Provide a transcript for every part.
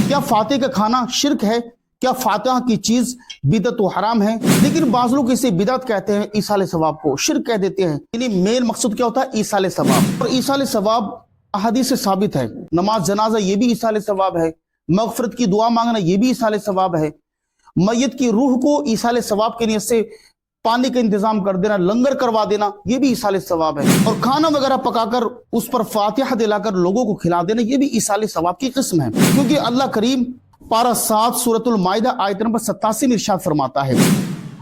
क्या फातिहा का खाना शिरक है? क्या फातिहा की चीज बिदअत व हराम है? लेकिन बाज़ लोग इसे बिदअत कहते हैं, ईसाल सवाब को शिरक कह देते हैं। यानी मेन मकसद क्या होता है? ईसाल सवाब। और ईसाल सवाब अहादीस से साबित है। नमाज जनाजा ये भी ईसाल सवाब है, मगफरत की दुआ मांगना ये भी ईसाल सवाब है, मैयत की रूह को ईसाल सवाब के नियत से पानी का इंतजाम कर देना, लंगर करवा देना, ये भी ईसाल सवाब है। और खाना वगैरह पकाकर उस पर फातिहा दिलाकर लोगों को खिला देना, ये भी ईसाल सवाब की किस्म है। क्योंकि अल्लाह करीम पारा 7 सूरतुल माइदा आयत नंबर 87 में इरशाद फरमाता है,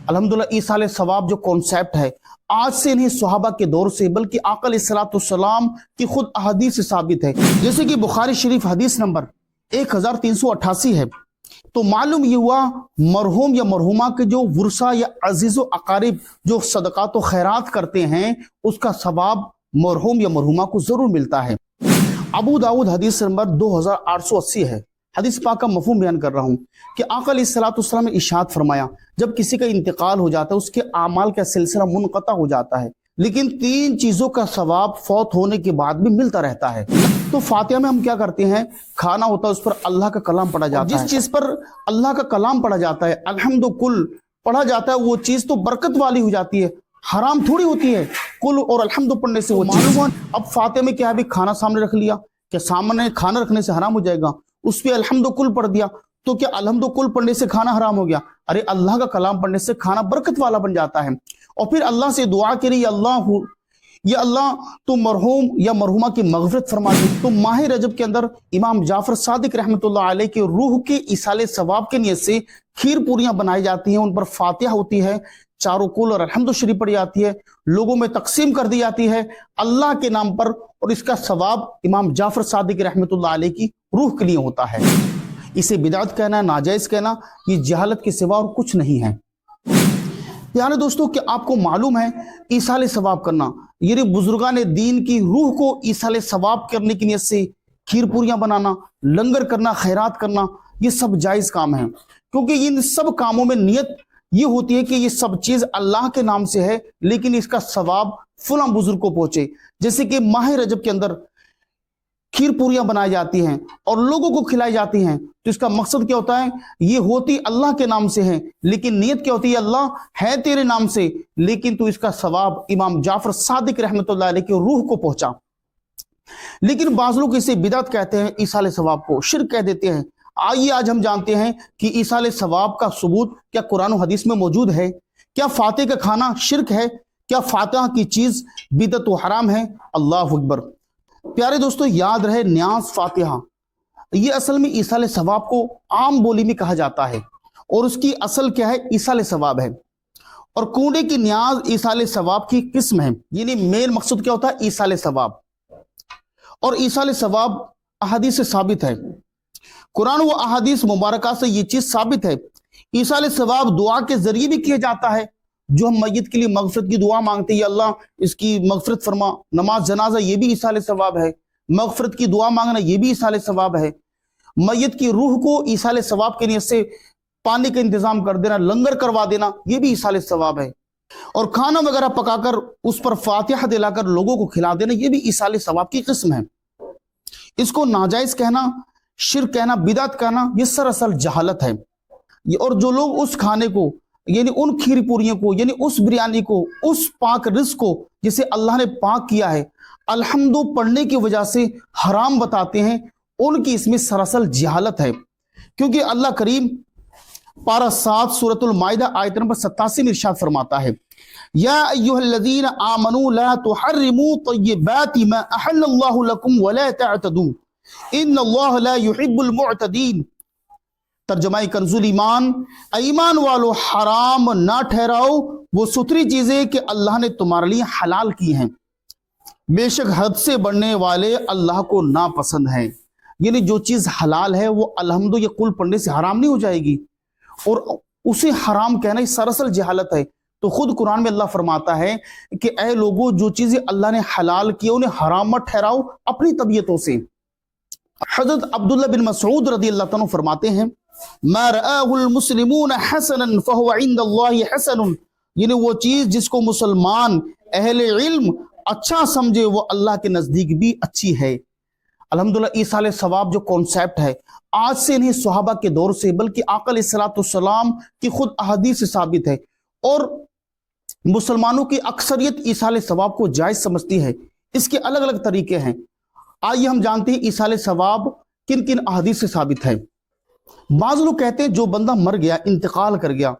अल्हम्दुलिल्लाह ईसाल सवाब जो कॉन्सेप्ट है आज से नहीं सहाबा के दौर से बल्कि आका अलैहिस्सलाम की खुद अहादीस से साबित है। जैसे कि बुखारी शरीफ हदीस नंबर 1388 है। तो मालूम ये हुआ मरहूम या मरहुमा के जो वुरसा या अजीज़ो अकारिब जो सदकात व खैरात करते हैं उसका सवाब मरहूम या मरहुमा को जरूर मिलता है। अबू दाऊद हदीस नंबर 2880 है। हदीस पाक का मफहूम बयान कर रहा हूँ कि आका अलैहिस्सलाम ने इरशाद फरमाया, जब किसी का इंतकाल हो जाता है उसके आमाल का सिलसिला मुनक़ता हो जाता है, लेकिन 3 चीजों का सवाब फौत होने के बाद भी मिलता रहता है। तो फातिहा में हम क्या करते हैं? खाना होता है, उस पर अल्लाह का कलाम पढ़ा जाता है। जिस चीज पर अल्लाह का कलाम पढ़ा जाता है, अल्हम्दु कुल पढ़ा जाता है, वो चीज तो बरकत वाली हो जाती है, हराम थोड़ी होती है। कुल और अल्हम्दु पढ़ने से वो मालूम। अब फातिहा में क्या है? खाना सामने रख लिया, क्या सामने खाना रखने से हराम हो जाएगा? उस पर अल्हम्दु कुल पढ़ दिया, तो क्या अल्हम्दु कुल पढ़ने से खाना हराम हो गया? अरे अल्लाह का कलाम पढ़ने से खाना बरकत वाला बन जाता है। और फिर अल्लाह से दुआ करी, या अल्लाह तो मरहूम या मरहुमा की मगफरत फरमा दे। तो माह रजब के अंदर इमाम जाफर सादिक रहमतुल्लाह अलैह के रूह के इसाले सवाब के नियत से खीर पूरियां बनाई जाती हैं, उन पर फातिहा होती है, चारों कुल और अल्हम्दु शरीफ पढ़ी जाती है, लोगों में तकसीम कर दी जाती है अल्लाह के नाम पर, और इसका सवाब इमाम जाफर सादिक रहमतुल्लाह अलैह की रूह के लिए होता है। इसे बिदअत कहना, नाजायज कहना, ये जहालत के सिवा और कुछ नहीं है। यानी दोस्तों कि आपको मालूम है ईसाल सवाब करना, यानी बुजुर्गान दीन की रूह को ईसाल सवाब करने की नियत से खीर पूरियां बनाना, लंगर करना, खैरात करना, ये सब जायज काम है। क्योंकि इन सब कामों में नियत ये होती है कि ये सब चीज अल्लाह के नाम से है, लेकिन इसका सवाब फलां बुजुर्ग को पहुंचे। जैसे कि माह रजब के अंदर खीर पूरियां बनाई जाती हैं और लोगों को खिलाई जाती हैं, तो इसका मकसद क्या होता है? ये होती अल्लाह के नाम से है, लेकिन नीयत क्या होती है? अल्लाह है तेरे नाम से, लेकिन तो इसका सवाब इमाम जाफर सादिक रहमतुल्लाह अलैह के रूह को पहुंचा। लेकिन बाज़ लोग इसे बिदअत कहते हैं, ईसाल सवाब को शिरक कह देते हैं। आइए आज हम जानते हैं कि ईसाल सवाब का सबूत क्या कुरान और हदीस में मौजूद है? क्या फातिहा का खाना शिरक है? क्या फातिहा की चीज बिदअत व हराम है? अल्लाहु अकबर। प्यारे दोस्तों, याद रहे न्याज फातिहा ये असल में ईसाल सवाब को आम बोली में कहा जाता है, और उसकी असल क्या है? ईसाल सवाब है। और कूड़े की न्याज ईसाल सवाब की किस्म है। यानी मेन मकसद क्या होता है? ईसाल सवाब। और ईसाल सवाब अहादीस से साबित है, कुरान व अहादीस मुबारका से ये चीज साबित है। ईसाल सवाब दुआ के जरिए भी किया जाता है। जो हम मैयत के लिए मगफरत की दुआ मांगते हैं, अल्लाह इसकी मगफरत फरमा, नमाज जनाजा ये भी ईसाल सवाब है, मगफरत की दुआ मांगना ये भी ईसाल सवाब है, मैयत की रूह को ईसाल सवाब के नियत से पानी का इंतजाम कर देना, लंगर करवा देना, ये भी ईसाल सवाब है। और खाना वगैरह पकाकर उस पर फातिहा दिलाकर लोगों को खिला देना, ये भी ईसाल सवाब की किस्म है। इसको नाजायज कहना, शिरक कहना, बिदअत कहना, ये सरासर जहालत है। और जो लोग उस खाने को, यानी उन खीर पूरियों को, यानी उस बिरयानी को, उस पाक रिज़्क़ को जिसे अल्लाह ने पाक किया है, अल्हम्दु पढ़ने की वजह से हराम बताते हैं, उनकी इसमें सरासर जहालत है। क्योंकि अल्लाह करीम पारा 7 सूरतुल माइदा आयत नंबर 87 में इरशाद फरमाता है, या अय्युहल्लज़ीना आमनू ला तुहर्रिमू तय्यिबाति मा अहल्लल्लाहु लकुम वला तअतदू इन्नल्लाह ला युहिब्बुल मुअतदीन। तर्जुमाए कंजुल ईमान, ईमान वालों हराम ना ठहराओ वो सुथरी चीजें कि अल्लाह ने तुम्हारे लिए हलाल की हैं, बेशक हद से बढ़ने वाले अल्लाह को नापसंद है। यानी जो चीज हलाल है वो अल्हम्दु या कुल पढ़ने से हराम नहीं हो जाएगी, और उसे हराम कहना सरासर जहालत है। तो खुद कुरान में अल्लाह फरमाता है कि ऐ लोगों, जो चीजें अल्लाह ने हलाल की उन्हें हराम मत ठहराओ अपनी तबीयतों से। हजरत अब्दुल्लाह बिन मसऊद रज़ी अल्लाह तआला फरमाते हैं, मा रआहुल मुस्लिमून हसनन फहुव इंदल्लाहि हसनुन। यानी वो चीज जिसको मुसलमान अहले इल्म अच्छा समझे वो अल्लाह के नजदीक भी अच्छी है। अल्हम्दुलिल्लाह ईसाले सवाब जो कॉन्सेप्ट है आज से नहीं सहाबा के दौर से बल्कि आका अलैहिस्सलाम की खुद अहादीस से साबित है और मुसलमानों की अक्सरियत ईसाले सवाब को जायज समझती है। इसके अलग अलग तरीके हैं। आइए हम जानते हैं ईसाले सवाब किन किन अहादीस से साबित है। बाज़ लोग कहते हैं जो बंदा मर गया, इंतकाल कर गया,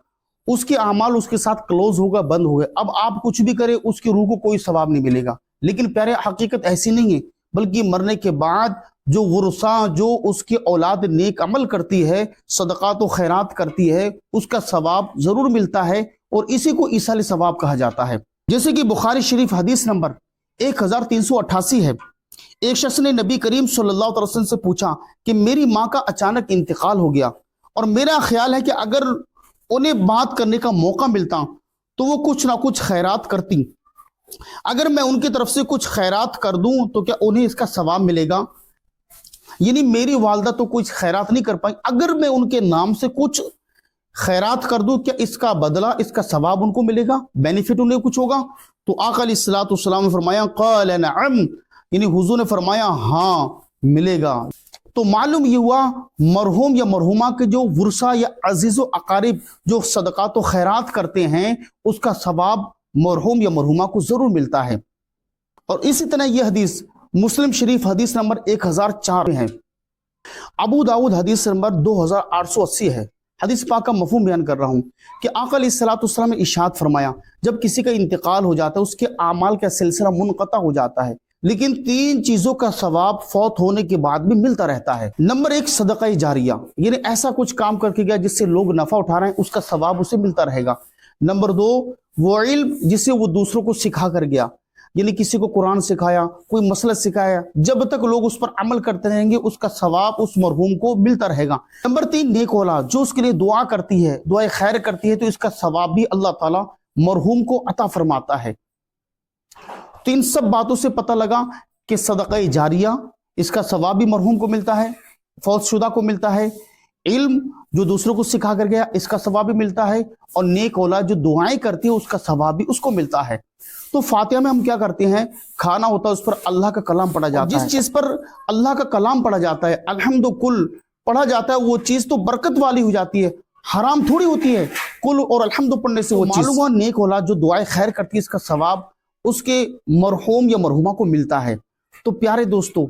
उसके अमाल उसके साथ क्लोज होगा, बंद हो गए, अब आप कुछ भी करें उसकी रूह को कोई सवाब नहीं मिलेगा। लेकिन प्यारे हकीकत ऐसी नहीं है, बल्कि मरने के बाद जो वरसा जो उसकी औलाद नेक अमल करती है, सदक़ात व खैरात करती है, उसका सवाब जरूर मिलता है और इसी को ईसाले सवाब कहा जाता है। जैसे कि बुखारी शरीफ हदीस नंबर 1388 है। एक शख्स ने नबी करीम सल्लल्लाहु अलैहि वसल्लम से पूछा कि मेरी माँ का अचानक इंतकाल हो गया और मेरा ख्याल है कि अगर उन्हें बात करने का मौका मिलता तो वो कुछ ना कुछ खैरात करती। अगर मैं उनकी तरफ से कुछ खैरात कर दूं तो क्या उन्हें इसका सवाब मिलेगा? यानी मेरी वालदा तो कुछ खैरात नहीं कर पाई, अगर मैं उनके नाम से कुछ खैरात कर दूं क्या इसका बदला, इसका सवाब उनको मिलेगा, बेनिफिट उन्हें कुछ होगा? तो आका अलैहिस्सलाम ने फरमाया क़ाल नअम, यानी हुजूर ने फरमाया हाँ मिलेगा। तो मालूम ये हुआ मरहूम या मरहुमा के जो वरसा या अजीज़ व अकारिब जो सदक़ात व खैरात करते हैं उसका सवाब मरहूम या मरहुमा को जरूर मिलता है। और इसी तरह यह हदीस मुस्लिम शरीफ हदीस नंबर 1004 में है। अबू दाऊद हदीस नंबर 2880 है। हदीस पाक का मफहूम बयान कर रहा हूं कि आका अलैहिस्सलाम ने इरशाद फरमाया जब किसी का इंतकाल हो जाता है उसके आमाल का सिलसिला मुनक़ता हो जाता है, लेकिन 3 चीजों का सवाब फौत होने के बाद भी मिलता रहता है। नंबर 1 सदका जारिया, यानी ऐसा कुछ काम करके गया जिससे लोग नफा उठा रहे हैं, उसका सवाब उसे मिलता रहेगा। नंबर 2 वो इल्म जिसे वो दूसरों को सिखा कर गया, यानी किसी को कुरान सिखाया, कोई मसला सिखाया, जब तक लोग उस पर अमल करते रहेंगे उसका सवाब उस मरहूम को मिलता रहेगा। नंबर 3 नेक औलाद जो उसके लिए दुआ करती है, दुआ खैर करती है, तो इसका सवाब भी अल्लाह ताला मरहूम को अता फरमाता है। तो इन सब बातों से पता लगा कि सदका जारिया इसका सवाब भी मरहूम को मिलता है, फौतशुदा को मिलता है, इल्म जो दूसरों को सिखा कर गया इसका सवाब भी मिलता है, और नेक औलाद जो दुआएं करती है उसका सवाब भी उसको मिलता है। तो फातिहा में हम क्या करते हैं, खाना होता है उस पर अल्लाह का कलाम पढ़ा जाता है। जिस चीज पर अल्लाह का कलाम पढ़ा जाता है, अल्हम्दु कुल पढ़ा जाता है, वो चीज तो बरकत वाली हो जाती है, हराम थोड़ी होती है। कुल और अल्हम्दु पढ़ने से वो मालूम हुआ नेक औलाद जो दुआएं खैर करती है इसका सवाब उसके मरहूम या मरहुमा को मिलता है। तो प्यारे दोस्तों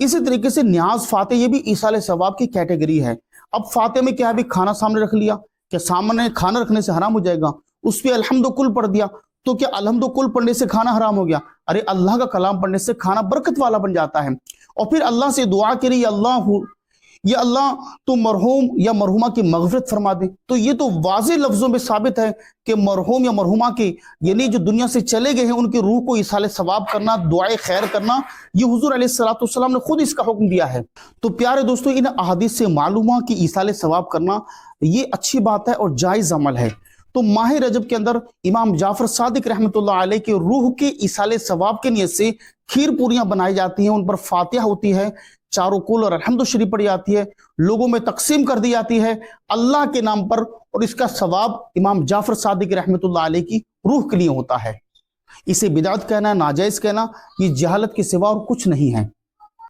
इसी तरीके से न्याज फातिहा ये भी ईसाले सवाब की कैटेगरी है। अब फातिहा में क्या है, भी खाना सामने रख लिया, क्या सामने खाना रखने से हराम हो जाएगा? उस पर अल्हम्दु कुल पढ़ दिया तो क्या अल्हम्दु कुल पढ़ने से खाना हराम हो गया? अरे अल्लाह का कलाम पढ़ने से खाना बरकत वाला बन जाता है। और फिर अल्लाह से दुआ करी या अल्लाह तो मरहूम या मरहुमा की मगफिरत फरमा दे। तो ये तो वाज़ेह लफ्जों में साबित है कि मरहूम या मरहुमा के यानी जो दुनिया से चले गए हैं उनकी रूह को इसाले सवाब करना, दुआए खैर करना, ये हुजूर अलैहिस्सलाम ने खुद इसका हुक्म दिया है। तो प्यारे दोस्तों इन अहादीस से मालूम हुआ कि इसाले सवाब करना ये अच्छी बात है और जायज़ अमल है। तो माह रजब के अंदर इमाम जाफर सादिक रहमतुल्लाह अलैह के रूह के इसाले सवाब के नियत से खीर पूरियां बनाई जाती हैं, उन पर फातिहा होती है, चारों कुल और अल्हम्दु शरीफ पढ़ी जाती है, लोगों में तकसीम कर दी जाती है अल्लाह के नाम पर, और इसका सवाब इमाम जाफर सादिक रहमतुल्लाह अलैह की रूह के लिए होता है। इसे बिदअत कहना, नाजायज कहना, ये जहालत के सिवा और कुछ नहीं है।